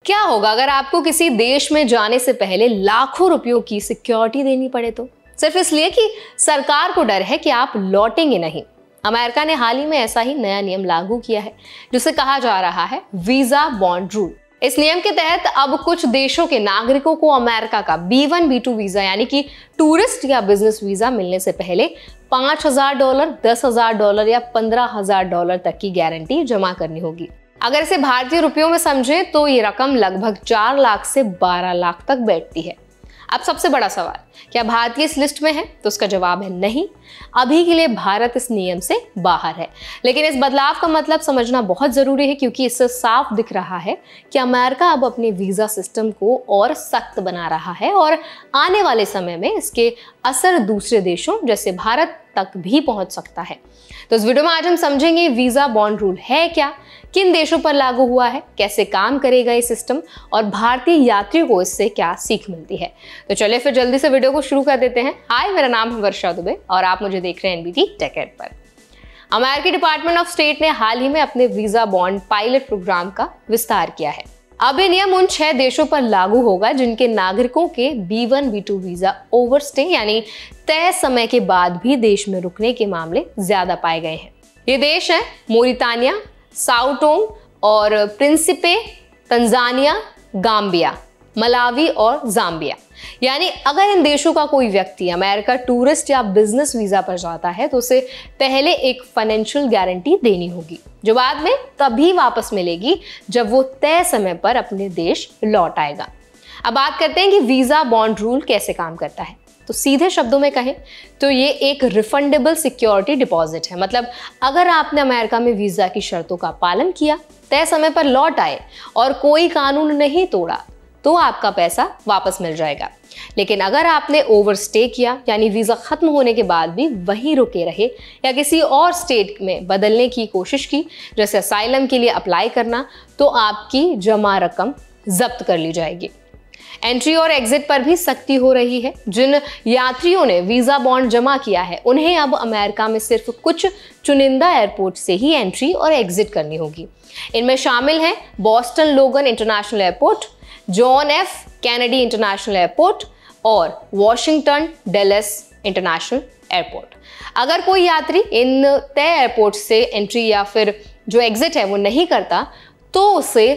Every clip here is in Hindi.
क्या होगा अगर आपको किसी देश में जाने से पहले लाखों रुपयों की सिक्योरिटी देनी पड़े तो? सिर्फ इसलिए कि सरकार को डर है कि आप लौटेंगे नहीं। अमेरिका ने हाल ही में ऐसा ही नया नियम लागू किया है जिसे कहा जा रहा है वीजा बॉन्ड रूल। इस नियम के तहत अब कुछ देशों के नागरिकों को अमेरिका का B1 B2 वीजा यानी कि टूरिस्ट या बिजनेस वीजा मिलने से पहले $5,000, $10,000 या $15,000 तक की गारंटी जमा करनी होगी। अगर इसे भारतीय रुपयों में समझें तो ये रकम लगभग 4 लाख से 12 लाख तक बैठती है। अब सबसे बड़ा सवाल, क्या भारतीय इस लिस्ट में है? तो उसका जवाब है नहीं। अभी के लिए भारत इस नियम से बाहर है। लेकिन इस बदलाव का मतलब समझना बहुत जरूरी है, क्योंकि इससे साफ दिख रहा है कि अमेरिका अब अपने वीजा सिस्टम को और सख्त बना रहा है और आने वाले समय में इसके असर दूसरे देशों जैसे भारत तक भी पहुंच सकता है। तो इस वीडियो में आज हम समझेंगे वीजा बॉन्ड रूल है क्या, किन देशों पर लागू हुआ है, कैसे काम करेगा ये सिस्टम और भारतीय यात्रियों को इससे क्या सीख मिलती है। तो चलिए फिर जल्दी से वीडियो को शुरू कर देते हैं। हाय, मेरा नाम है वर्षा दुबे और आप मुझे देख रहे हैं NBT टेक एड पर। अमेरिकी डिपार्टमेंट ऑफ स्टेट ने हाल ही में अपने वीजा बॉन्ड पायलट प्रोग्राम का विस्तार किया है। अब ये नियम उन 6 देशों पर लागू होगा जिनके नागरिकों के B1 B2 वीजा ओवरस्टे यानी तय समय के बाद भी देश में रुकने के मामले ज्यादा पाए गए हैं। ये देश है मोरितानिया, साओ टोम और प्रिंसिपे, तंजानिया, गाम्बिया, मलावी और जाम्बिया। यानी अगर इन देशों का कोई व्यक्ति अमेरिका टूरिस्ट या बिजनेस वीजा पर जाता है तो उसे पहले एक फाइनेंशियल गारंटी देनी होगी, जो बाद में तभी वापस मिलेगी जब वो तय समय पर अपने देश लौट आएगा। अब बात करते हैं कि वीजा बॉन्ड रूल कैसे काम करता है। तो सीधे शब्दों में कहें तो ये एक रिफंडेबल सिक्योरिटी डिपॉजिट है। मतलब अगर आपने अमेरिका में वीजा की शर्तों का पालन किया, तय समय पर लौट आए और कोई कानून नहीं तोड़ा तो आपका पैसा वापस मिल जाएगा। लेकिन अगर आपने ओवरस्टे किया यानी वीजा खत्म होने के बाद भी वहीं रुके रहे या किसी और स्टेट में बदलने की कोशिश की, जैसे असाइलम के लिए अप्लाई करना, तो आपकी जमा रकम जब्त कर ली जाएगी। एंट्री और एग्जिट पर भी सख्ती हो रही है। जिन यात्रियों ने वीजा बॉन्ड जमा किया है उन्हें अब अमेरिका में सिर्फ कुछ चुनिंदा एयरपोर्ट से ही एंट्री और एग्जिट करनी होगी। इनमें शामिल हैं बॉस्टन लोगन international airport, John F Kennedy international airport और वॉशिंगटन डलेस इंटरनेशनल एयरपोर्ट। अगर कोई यात्री इन तय एयरपोर्ट से एंट्री या फिर जो एग्जिट है वो नहीं करता तो उसे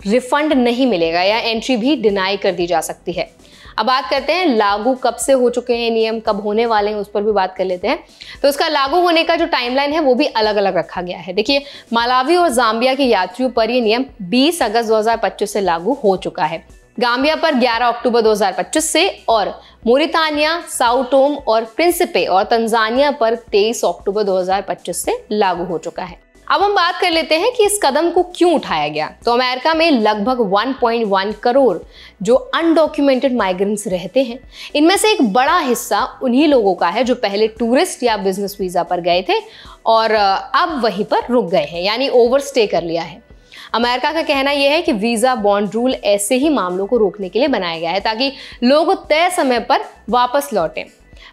रिफंड नहीं मिलेगा या एंट्री भी डिनाई कर दी जा सकती है। अब बात करते हैं लागू कब से हो चुके हैं नियम, कब होने वाले हैं, उस पर भी बात कर लेते हैं। तो उसका लागू होने का जो टाइमलाइन है वो भी अलग अलग रखा गया है। देखिए, मालावी और जाम्बिया के यात्रियों पर ये नियम 20 अगस्त 2025 से लागू हो चुका है, गाम्बिया पर 11 अक्टूबर 2025 से और मोरितानिया, साओ टोम और प्रिंसिपे और तंजानिया पर 23 अक्टूबर 2025 से लागू हो चुका है। अब हम बात कर लेते हैं कि इस कदम को क्यों उठाया गया। तो अमेरिका में लगभग 1.1 करोड़ जो अनडॉक्यूमेंटेड माइग्रेंट्स रहते हैं, इनमें से एक बड़ा हिस्सा उन्हीं लोगों का है जो पहले टूरिस्ट या बिजनेस वीजा पर गए थे और अब वहीं पर रुक गए हैं यानी ओवरस्टे कर लिया है। अमेरिका का कहना यह है कि वीजा बॉन्ड रूल ऐसे ही मामलों को रोकने के लिए बनाया गया है ताकि लोग तय समय पर वापस लौटें।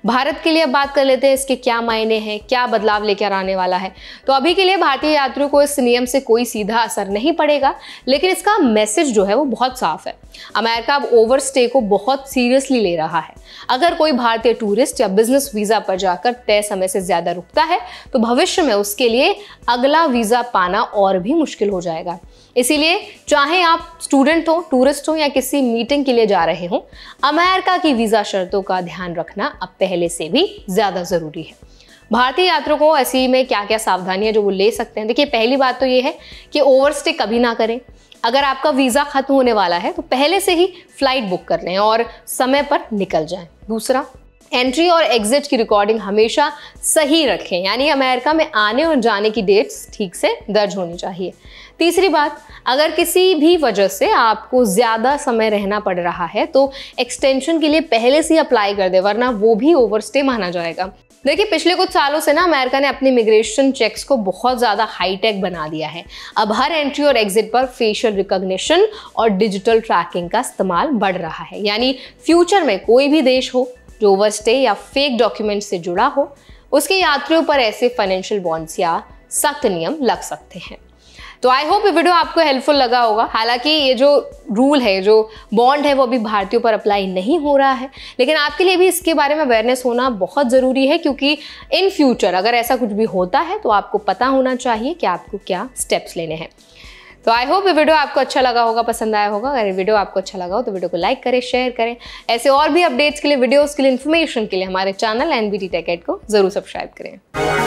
भारत के लिए अब बात कर लेते हैं इसके क्या मायने हैं, क्या बदलाव लेकर आने वाला है। तो अभी के लिए भारतीय यात्रियों को इस नियम से कोई सीधा असर नहीं पड़ेगा, लेकिन इसका मैसेज जो है वो बहुत साफ है। अमेरिका अब ओवरस्टे को बहुत सीरियसली ले रहा है। अगर कोई भारतीय टूरिस्ट या बिजनेस वीजा पर जाकर तय समय से ज्यादा रुकता है तो भविष्य में उसके लिए अगला वीजा पाना और भी मुश्किल हो जाएगा। इसीलिए चाहे आप स्टूडेंट हो, टूरिस्ट हो या किसी मीटिंग के लिए जा रहे हो, अमेरिका की वीजा शर्तों का ध्यान रखना अब पहले से भी ज्यादा जरूरी है। भारतीय यात्रियों को ऐसी में क्या क्या सावधानियां जो वो ले सकते हैं। देखिए, पहली बात तो ये है कि ओवरस्टे कभी ना करें। अगर आपका वीजा खत्म होने वाला है तो पहले से ही फ्लाइट बुक कर लें और समय पर निकल जाएं। दूसरा, एंट्री और एग्जिट की रिकॉर्डिंग हमेशा सही रखें, यानी अमेरिका में आने और जाने की डेट्स ठीक से दर्ज होनी चाहिए। तीसरी बात, अगर किसी भी वजह से आपको ज्यादा समय रहना पड़ रहा है तो एक्सटेंशन के लिए पहले से ही अप्लाई कर दे, वरना वो भी ओवरस्टे माना जाएगा। देखिए, पिछले कुछ सालों से ना अमेरिका ने अपने इमिग्रेशन चेक्स को बहुत ज्यादा हाईटेक बना दिया है। अब हर एंट्री और एग्जिट पर फेशियल रिकॉग्निशन और डिजिटल ट्रैकिंग का इस्तेमाल बढ़ रहा है। यानी फ्यूचर में कोई भी देश हो जो ओवरस्टे या फेक डॉक्यूमेंट से जुड़ा हो, उसके यात्रियों पर ऐसे फाइनेंशियल बॉन्ड्स या सख्त नियम लग सकते हैं। तो आई होप ये वीडियो आपको हेल्पफुल लगा होगा। हालांकि ये जो रूल है, जो बॉन्ड है, वो अभी भारतीयों पर अप्लाई नहीं हो रहा है, लेकिन आपके लिए भी इसके बारे में अवेयरनेस होना बहुत ज़रूरी है, क्योंकि इन फ्यूचर अगर ऐसा कुछ भी होता है तो आपको पता होना चाहिए कि आपको क्या स्टेप्स लेने हैं। तो आई होप ये वीडियो आपको अच्छा लगा होगा, पसंद आया होगा। अगर वीडियो आपको अच्छा लगा हो तो वीडियो को लाइक करें, शेयर करें। ऐसे और भी अपडेट्स के लिए, वीडियोज़ के लिए, इन्फॉर्मेशन के लिए हमारे चैनल NBT Tech Ed को ज़रूर सब्सक्राइब करें।